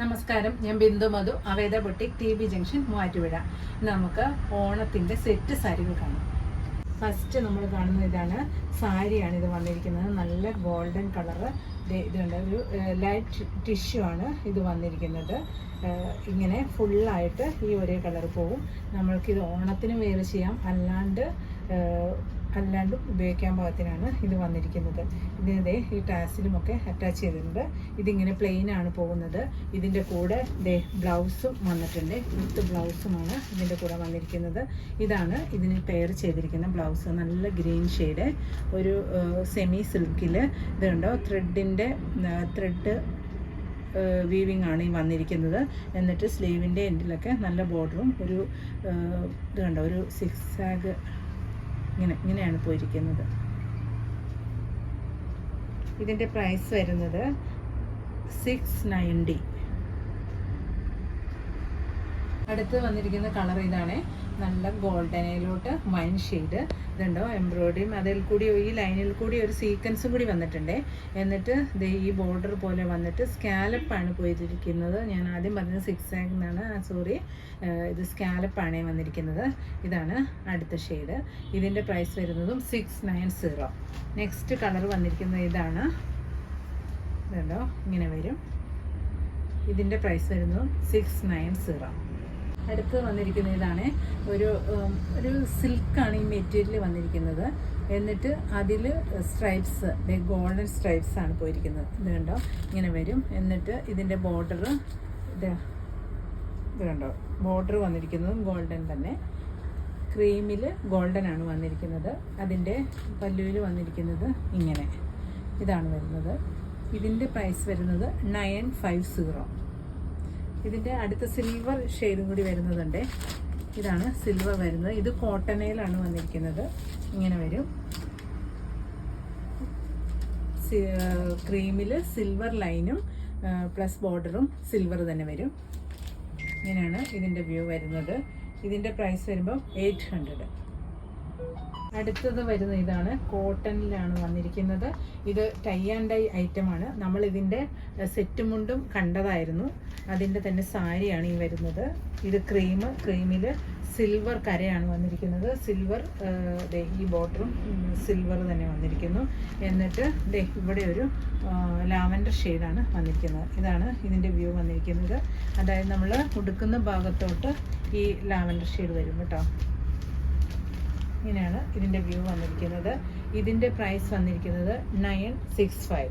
നമസ്കാരം, ഞാൻ Bindu Madhu, Aveda boutique, T B junction, Muvattupuzha. നമുക്ക് ഓണത്തിൻ്റെ സെറ്റ് സാരികൾ കാണാം. ഫസ്റ്റ് നമ്മൾ കാണുന്ന ഇതാണ് സാരിയാണ്. ഇത് വന്നിരിക്കുന്നത് നല്ല ഗോൾഡൻ കളറ്. ഇതുണ്ട്, ഒരു ലൈറ്റ് ടിഷ്യൂ ആണ് ഇത് വന്നിരിക്കുന്നത്. ഇങ്ങനെ ഫുള്ളായിട്ട് ഈ ഒരേ കളർ പോകും. നമ്മൾക്കിത് ഓണത്തിന് വെയർ ചെയ്യാം, അല്ലാണ്ടും ഉപയോഗിക്കാൻ പാകത്തിനാണ് ഇത് വന്നിരിക്കുന്നത്. ഇതിൻ്റെ ഈ ടാസിലുമൊക്കെ അറ്റാച്ച് ചെയ്തിട്ടുണ്ട്. ഇതിങ്ങനെ പ്ലെയിൻ ആണ് പോകുന്നത്. ഇതിൻ്റെ കൂടെ ബ്ലൗസും വന്നിട്ടുണ്ട്. വിത്ത് ബ്ലൗസുമാണ് ഇതിൻ്റെ കൂടെ വന്നിരിക്കുന്നത്. ഇതാണ് ഇതിന് പെയർ ചെയ്തിരിക്കുന്ന ബ്ലൗസ്. നല്ല ഗ്രീൻ ഷെയ്ഡ്, ഒരു സെമി സിൽക്കിൽ ഇതുണ്ടോ ത്രെഡ് വീവിങ് ആണ് ഈ വന്നിരിക്കുന്നത്. എന്നിട്ട് സ്ലീവിൻ്റെ എൻഡിലൊക്കെ നല്ല ബോർഡറും ഒരു ഇത് കണ്ടോ, ഒരു സിക്സാഗ് ഇങ്ങനെയാണ് പോയിരിക്കുന്നത്. ഇതിൻ്റെ പ്രൈസ് വരുന്നത് 690. അടുത്ത് വന്നിരിക്കുന്ന കളർ ഇതാണ്, നല്ല ഗോൾഡനിലോട്ട് വൈൻ ഷെയ്ഡ്. ഇതുണ്ടോ എംബ്രോയിഡറിയും അതിൽ കൂടി ഈ ലൈനിൽ കൂടി ഒരു സീക്വൻസും കൂടി വന്നിട്ടുണ്ട്. എന്നിട്ട് ഈ ബോർഡർ പോലെ വന്നിട്ട് സ്കാലപ്പാണ് പോയിരിക്കുന്നത്. ഞാൻ ആദ്യം പറഞ്ഞത് സിക്സാഗ് എന്നാണ്, സോറി, ഇത് സ്കാലപ്പാണ് വന്നിരിക്കുന്നത്. ഇതാണ് അടുത്ത ഷെയ്ഡ്. ഇതിൻ്റെ പ്രൈസ് വരുന്നതും 690. നെക്സ്റ്റ് കളർ വന്നിരിക്കുന്നത് ഇതാണ്. ഇതുണ്ടോ ഇങ്ങനെ വരും. ഇതിൻ്റെ പ്രൈസ് വരുന്നതും 690. അടുത്ത് വന്നിരിക്കുന്ന ഇതാണ്, ഒരു സിൽക്കാണ് ഈ മെറ്റീരിയൽ വന്നിരിക്കുന്നത്. എന്നിട്ട് അതിൽ സ്ട്രൈപ്സ്, ഗോൾഡൻ സ്ട്രൈപ്സ് ആണ് പോയിരിക്കുന്നത്. ഇത് കണ്ടോ ഇങ്ങനെ വരും. എന്നിട്ട് ഇതിൻ്റെ ബോർഡർ ഇത് കണ്ടോ, ബോർഡർ വന്നിരിക്കുന്നതും ഗോൾഡൻ തന്നെ. ക്രീമിൽ ഗോൾഡൻ ആണ് വന്നിരിക്കുന്നത്. അതിൻ്റെ പല്ലുവിൽ വന്നിരിക്കുന്നത് ഇങ്ങനെ ഇതാണ് വരുന്നത്. ഇതിൻ്റെ പ്രൈസ് വരുന്നത് 950. ഇതിൻ്റെ അടുത്ത സിൽവർ ഷെയ്ഡും കൂടി വരുന്നതുണ്ട്. ഇതാണ് സിൽവർ വരുന്നത്. ഇത് കോട്ടണയിലാണ് വന്നിരിക്കുന്നത്. ഇങ്ങനെ വരും. ക്രീമിൽ സിൽവർ ലൈനും പ്ലസ് ബോർഡറും സിൽവർ തന്നെ വരും. ഇങ്ങനെയാണ് ഇതിൻ്റെ വ്യൂ വരുന്നത്. ഇതിൻ്റെ പ്രൈസ് വരുമ്പോൾ 800. അടുത്തത് വരുന്ന ഇതാണ്, കോട്ടണിലാണ് വന്നിരിക്കുന്നത്. ഇത് ടൈ ആൻഡ് ഡൈ ഐറ്റമാണ്. നമ്മൾ ഇതിൻ്റെ സെറ്റ് മുണ്ടും കണ്ടതായിരുന്നു. അതിൻ്റെ തന്നെ സാരിയാണ് ഈ വരുന്നത്. ഇത് ക്രീമിൽ സിൽവർ കരയാണ് വന്നിരിക്കുന്നത്. സിൽവർ ഈ ബോർഡറും സിൽവർ തന്നെ വന്നിരിക്കുന്നു. എന്നിട്ട് ഇവിടെ ഒരു ലാവൻഡർ ഷെയ്ഡാണ് വന്നിരിക്കുന്നത്. ഇതാണ് ഇതിൻ്റെ വ്യൂ വന്നിരിക്കുന്നത്. അതായത് നമ്മൾ ഉടുക്കുന്ന ഭാഗത്തോട്ട് ഈ ലാവൻഡർ ഷെയ്ഡ് വരും കേട്ടോ. ഇങ്ങനെയാണ് ഇതിൻ്റെ വ്യൂ വന്നിരിക്കുന്നത്. ഇതിൻ്റെ പ്രൈസ് വന്നിരിക്കുന്നത് 965.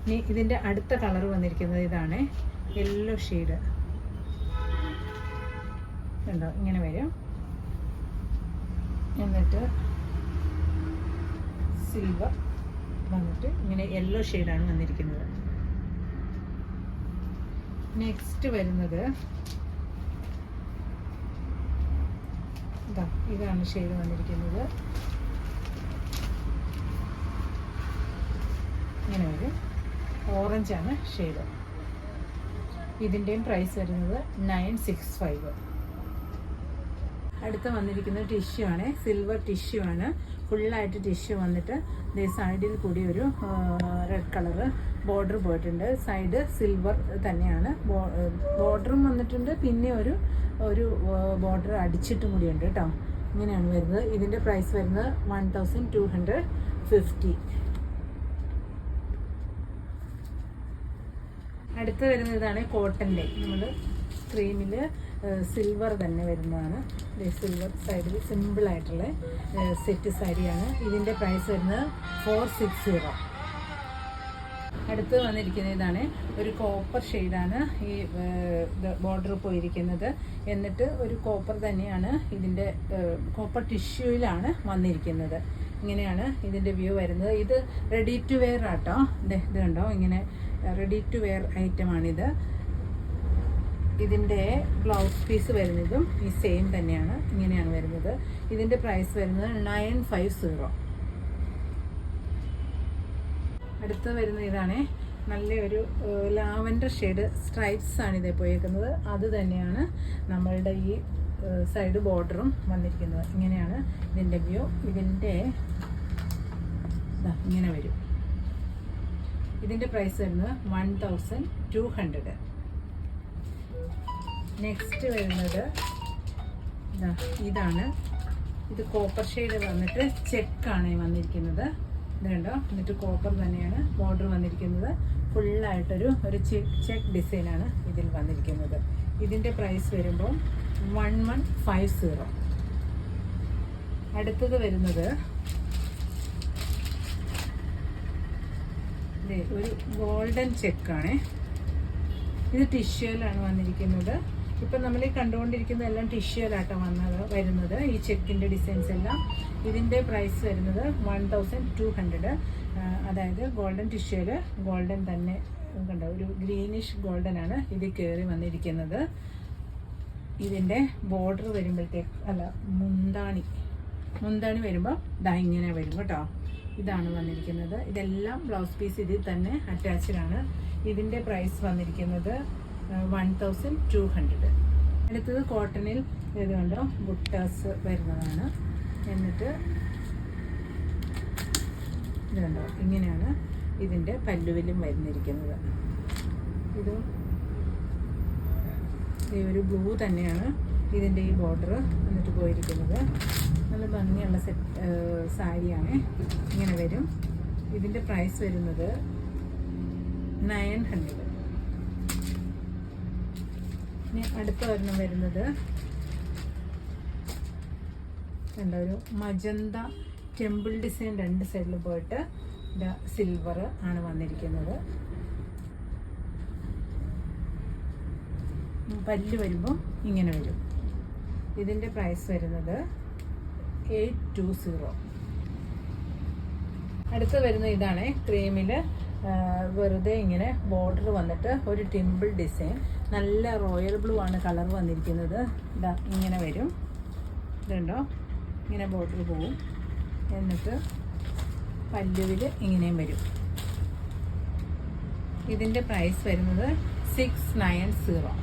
ഇനി ഇതിൻ്റെ അടുത്ത കളർ വന്നിരിക്കുന്നത് ഇതാണ്, യെല്ലോ ഷെയ്ഡ്. ഉണ്ടോ ഇങ്ങനെ വരും. എന്നിട്ട് സിൽവർ വന്നിട്ട് ഇങ്ങനെ യെല്ലോ ഷെയ്ഡാണ് വന്നിരിക്കുന്നത്. നെക്സ്റ്റ് വരുന്നത് ഇതാണ് ഷെയ്ഡ് വന്നിരിക്കുന്നത്. ഇങ്ങനെ വരും. ഓറഞ്ചാണ് ഷെയ്ഡ്. ഇതിൻ്റെയും പ്രൈസ് വരുന്നത് 965. അടുത്ത് വന്നിരിക്കുന്നത് ടിഷ്യൂ ആണ്, സിൽവർ ടിഷ്യൂ ആണ്. ഫുള്ളായിട്ട് ടിഷ്യൂ വന്നിട്ട് സൈഡിൽ കൂടി ഒരു റെഡ് കളറ് ബോർഡർ പോയിട്ടുണ്ട്. സൈഡ് സിൽവർ തന്നെയാണ്. ബോർഡറും വന്നിട്ടുണ്ട്, പിന്നെ ഒരു ബോർഡർ അടിച്ചിട്ടും കൂടിയുണ്ട് കേട്ടോ. ഇങ്ങനെയാണ് വരുന്നത്. ഇതിൻ്റെ പ്രൈസ് വരുന്നത് 1250. അടുത്ത് വരുന്നത് ഇതാണ്, കോട്ടൻ്റെ. നമ്മൾ ക്രീമിൽ സിൽവർ തന്നെ വരുന്നതാണ്. സിൽവർ സൈഡിൽ സിമ്പിളായിട്ടുള്ള സെറ്റ് സാരിയാണ്. ഇതിൻ്റെ പ്രൈസ് വരുന്നത് 460. അടുത്ത് വന്നിരിക്കുന്നത് ഇതാണ്, ഒരു കോപ്പർ ഷെയ്ഡാണ് ഈ ബോർഡർ പോയിരിക്കുന്നത്. എന്നിട്ട് ഒരു കോപ്പർ തന്നെയാണ് ഇതിൻ്റെ കോപ്പർ ടിഷ്യൂയിലാണ് വന്നിരിക്കുന്നത്. ഇങ്ങനെയാണ് ഇതിൻ്റെ വ്യൂ വരുന്നത്. ഇത് റെഡി ടു വെയർ ആട്ടോ. ഇത് കണ്ടോ, ഇങ്ങനെ റെഡി ടു വെയർ ഐറ്റമാണിത്. ഇതിൻ്റെ ബ്ലൗസ് പീസ് വരുന്നതും ഈ സെയിം തന്നെയാണ്. ഇങ്ങനെയാണ് വരുന്നത്. ഇതിൻ്റെ പ്രൈസ് വരുന്നത് 950. അടുത്ത് വരുന്ന ഇതാണ്, നല്ലൊരു ലാവൻഡർ ഷെയ്ഡ് സ്ട്രൈപ്സ് ആണ് ഇതേ പോയിരിക്കുന്നത്. അത് തന്നെയാണ് നമ്മളുടെ ഈ സൈഡ് ബോർഡറും വന്നിരിക്കുന്നത്. ഇങ്ങനെയാണ് ഇതിൻ്റെ വ്യൂ. ഇതിൻ്റെ ഇങ്ങനെ വരും. ഇതിൻ്റെ പ്രൈസ് വരുന്നത് 1200. നെക്സ്റ്റ് വരുന്നത് ഇതാണ്. ഇത് കോപ്പർ ഷെയ്ഡ് വന്നിട്ട് ചെക്കാണ് വന്നിരിക്കുന്നത്. ഇത് കണ്ടോ, എന്നിട്ട് കോപ്പർ തന്നെയാണ് ബോർഡർ വന്നിരിക്കുന്നത്. ഫുള്ളായിട്ടൊരു ചെക്ക് ഡിസൈനാണ് ഇതിൽ വന്നിരിക്കുന്നത്. ഇതിൻ്റെ പ്രൈസ് വരുമ്പോൾ 1150. അടുത്തത് വരുന്നത് ഒരു ഗോൾഡൻ ചെക്കാണ്. ഇത് ടിഷ്യൂലാണ് വന്നിരിക്കുന്നത്. ഇപ്പം നമ്മൾ ഈ കണ്ടുകൊണ്ടിരിക്കുന്ന എല്ലാം ടിഷ്യൂലാട്ടോ വരുന്നത്. ഈ ചെക്കിൻ്റെ ഡിസൈൻസ് എല്ലാം. ഇതിൻ്റെ പ്രൈസ് വരുന്നത് 1200. അതായത് ഗോൾഡൻ ടിഷ്യൂല് ഗോൾഡൻ തന്നെ കണ്ടോ, ഒരു ഗ്രീനിഷ് ഗോൾഡൻ ആണ് ഇതിൽ കയറി വന്നിരിക്കുന്നത്. ഇതിൻ്റെ ബോർഡർ വരുമ്പോഴത്തേക്ക് മുന്താണി വരുമ്പോൾ ഇങ്ങനെ വരും കേട്ടോ. ഇതാണ് വന്നിരിക്കുന്നത്. ഇതെല്ലാം ബ്ലൗസ് പീസ് ഇതിൽ തന്നെ അറ്റാച്ച്ഡ് ആണ്. ഇതിൻ്റെ പ്രൈസ് വന്നിരിക്കുന്നത് 1200. അടുത്തത് കോട്ടണിൽ ഇത് കണ്ടോ ബുട്ടാസ് വരുന്നതാണ്. എന്നിട്ട് ഇത് കണ്ടോ, ഇങ്ങനെയാണ് ഇതിൻ്റെ പല്ലുവിലും വരുന്നിരിക്കുന്നത്. ഇതും ഈ ഒരു ബ്ലൂ തന്നെയാണ് ഇതിൻ്റെ ഈ ബോർഡർ എന്നിട്ട് പോയിരിക്കുന്നത്. നല്ല ഭംഗിയുള്ള സാരിയാണ്. ഇങ്ങനെ വരും. ഇതിൻ്റെ പ്രൈസ് വരുന്നത് 900. ഇനി അടുത്ത ഒരെണ്ണം വരുന്നത് എന്താ, ഒരു മജന്ത ടെമ്പിൾ ഡിസൈൻ 2 സൈഡിൽ പോയിട്ട് സിൽവർ ആണ് വന്നിരിക്കുന്നത്. പല്ല് വരുമ്പോൾ ഇങ്ങനെ വരും. ഇതിൻ്റെ പ്രൈസ് വരുന്നത് 820. അടുത്ത് വരുന്ന ഇതാണ് ക്രീമിൽ വെറുതെ ഇങ്ങനെ ബോർഡർ വന്നിട്ട് ഒരു ടെമ്പിൾ ഡിസൈൻ. നല്ല റോയൽ ബ്ലൂ ആണ് കളർ വന്നിരിക്കുന്നത്. ഇതാ ഇങ്ങനെ വരും. ഇതുണ്ടോ, ഇങ്ങനെ ബോർഡർ പോവും. എന്നിട്ട് പല്ലുവിൽ ഇങ്ങനെയും വരും. ഇതിൻ്റെ പ്രൈസ് വരുന്നത് 690.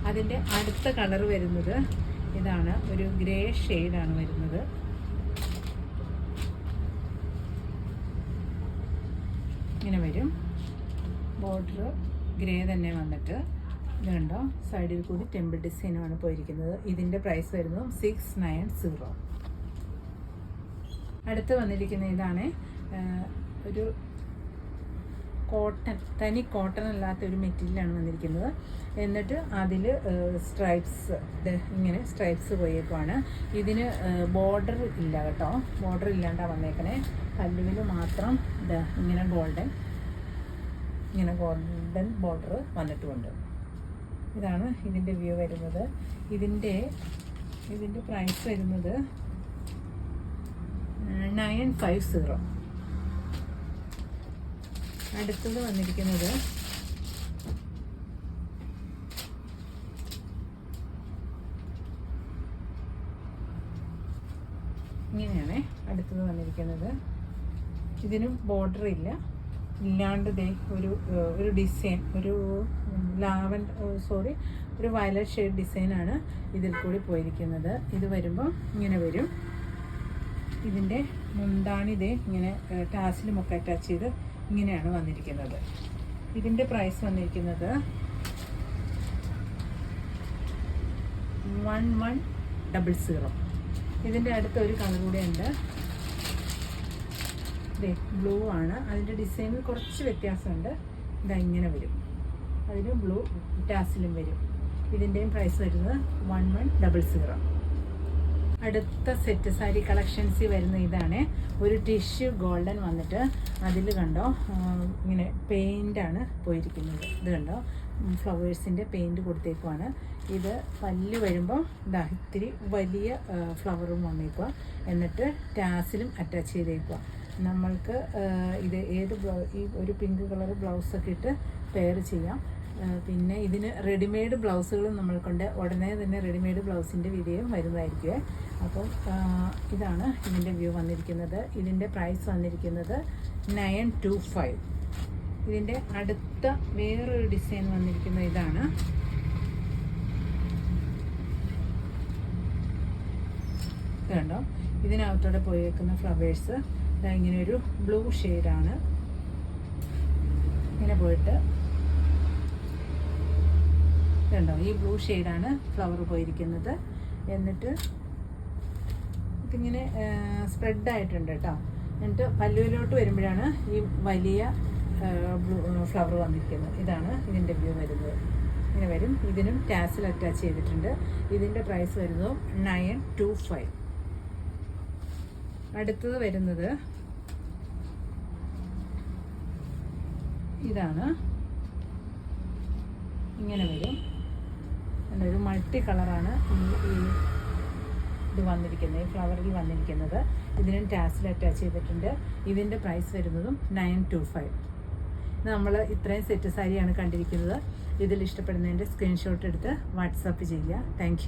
അതിൻ്റെ അടുത്ത കളർ വരുന്നത് ഇതാണ്, ഒരു ഗ്രേ ഷെയ്ഡാണ് വരുന്നത്. ഇങ്ങനെ വരും. ബോർഡർ ഗ്രേ തന്നെ വന്നിട്ട് ഇത് കണ്ടോ, സൈഡിൽ കൂടി ടെമ്പിൾ ഡിസൈനാണ് പോയിരിക്കുന്നത്. ഇതിൻ്റെ പ്രൈസ് വരുന്നത് 690. അടുത്ത് വന്നിരിക്കുന്ന ഇതാണ് ഒരു തനി കോട്ടൺ അല്ലാത്ത ഒരു മെറ്റീരിയലാണ് വന്നിരിക്കുന്നത്. എന്നിട്ട് അതിൽ സ്ട്രൈപ്സ്, ഇങ്ങനെ സ്ട്രൈപ്സ് പോയേക്കുവാണ്. ഇതിന് ബോർഡർ ഇല്ല കേട്ടോ, ബോർഡർ ഇല്ലാണ്ടാണ് വന്നേക്കണേ. പല്ലുവിൽ മാത്രം ഇങ്ങനെ ഗോൾഡൻ ബോർഡർ വന്നിട്ടുമുണ്ട്. ഇതാണ് ഇതിൻ്റെ വ്യൂ വരുന്നത്. ഇതിൻ്റെ പ്രൈസ് വരുന്നത് 950. അടുത്തത് വന്നിരിക്കുന്നത് ഇങ്ങനെയാണ്. അടുത്തത് വന്നിരിക്കുന്നത് ഇതിനും ബോർഡർ ഇല്ലാണ്ട് ഒരു ഡിസൈൻ, ഒരു ഒരു വയലറ്റ് ഷെയ്ഡ് ഡിസൈനാണ് ഇതിൽ കൂടി പോയിരിക്കുന്നത്. ഇത് വരുമ്പോൾ ഇങ്ങനെ വരും. ഇതിൻ്റെ മുന്താണി ഇങ്ങനെ ടാസിലുമൊക്കെ അറ്റാച്ച് ചെയ്ത് ഇങ്ങനെയാണ് വന്നിരിക്കുന്നത്. ഇതിൻ്റെ പ്രൈസ് വന്നിരിക്കുന്നത് 1100. ഇതിൻ്റെ അടുത്ത ഒരു കളർ കൂടെ ഉണ്ട്. ബ്ലൂ ആണ്. അതിൻ്റെ ഡിസൈനിൽ കുറച്ച് വ്യത്യാസമുണ്ട്. ഇതാ ഇങ്ങനെ വരും. അതിന് ബ്ലൂ ടാസിലും വരും. ഇതിൻ്റെയും പ്രൈസ് വരുന്നത് 1100. അടുത്ത സെറ്റ് സാരി കളക്ഷൻസിൽ വരുന്ന ഇതാണ്. ഒരു ടിഷ്യൂ ഗോൾഡൻ വന്നിട്ട് അതിൽ കണ്ടോ ഇങ്ങനെ പെയിൻ്റാണ് പോയിരിക്കുന്നത്. ഇത് കണ്ടോ, ഫ്ലവേഴ്സിൻ്റെ പെയിൻറ് കൊടുത്തേക്കുവാണ്. ഇത് പല്ല് വരുമ്പോൾ ഇതാ ഇത്തിരി വലിയ ഫ്ലവറും വന്നേക്കുക. എന്നിട്ട് ടാസിലും അറ്റാച്ച് ചെയ്തേക്കുക. നമ്മൾക്ക് ഇത് ഈ ഒരു പിങ്ക് കളർ ബ്ലൗസൊക്കെ ഇട്ട് പെയർ ചെയ്യാം. പിന്നെ ഇതിന് റെഡിമെയ്ഡ് ബ്ലൗസുകളും നമ്മൾക്കുണ്ട്. ഉടനെ തന്നെ റെഡിമെയ്ഡ് ബ്ലൗസിൻ്റെ വീഡിയോ വരുന്നതായിരിക്കും. അപ്പം ഇതാണ് ഇതിൻ്റെ വ്യൂ വന്നിരിക്കുന്നത്. ഇതിൻ്റെ പ്രൈസ് വന്നിരിക്കുന്നത് 925. ഇതിൻ്റെ അടുത്ത വേറൊരു ഡിസൈൻ വന്നിരിക്കുന്നത് ഇതാണ്. ഇത് കണ്ടോ, ഇതിനകത്തോടെ പോയേക്കുന്ന ഫ്ലവേഴ്സ് ഇങ്ങനെ ഒരു ബ്ലൂ ഷെയ്ഡാണ്. ഇങ്ങനെ പോയിട്ട് ഇതുണ്ടോ, ഈ ബ്ലൂ ഷെയ്ഡാണ് ഫ്ലവർ പോയിരിക്കുന്നത്. എന്നിട്ട് ഇതിങ്ങനെ സ്പ്രെഡായിട്ടുണ്ട് കേട്ടോ. എന്നിട്ട് പല്ലുവിലോട്ട് വരുമ്പോഴാണ് ഈ വലിയ ബ്ലൂ ഫ്ലവർ വന്നിരിക്കുന്നത്. ഇതാണ് ഇതിൻ്റെ വ്യൂ വരുന്നത്. ഇങ്ങനെ വരും. ഇതിനും ടാസിൽ അറ്റാച്ച് ചെയ്തിട്ടുണ്ട്. ഇതിൻ്റെ പ്രൈസ് വരുന്നത് 925. അടുത്തത് വരുന്നത് ഇതാണ്. ഇങ്ങനെ വരും. ഒരു മൾട്ടി കളറാണ് ഈ ഇത് വന്നിരിക്കുന്നത്, ഈ ഫ്ലവറിൽ വന്നിരിക്കുന്നത്. ഇതിനും ടാസിൽ അറ്റാച്ച് ചെയ്തിട്ടുണ്ട്. ഇതിൻ്റെ പ്രൈസ് വരുന്നതും 925. നമ്മൾ ഇത്രയും സെറ്റ് സാരിയാണ് കണ്ടിരിക്കുന്നത്. ഇതിൽ ഇഷ്ടപ്പെടുന്നതിൻ്റെ സ്ക്രീൻഷോട്ട് എടുത്ത് വാട്സാപ്പ് ചെയ്യുക. താങ്ക്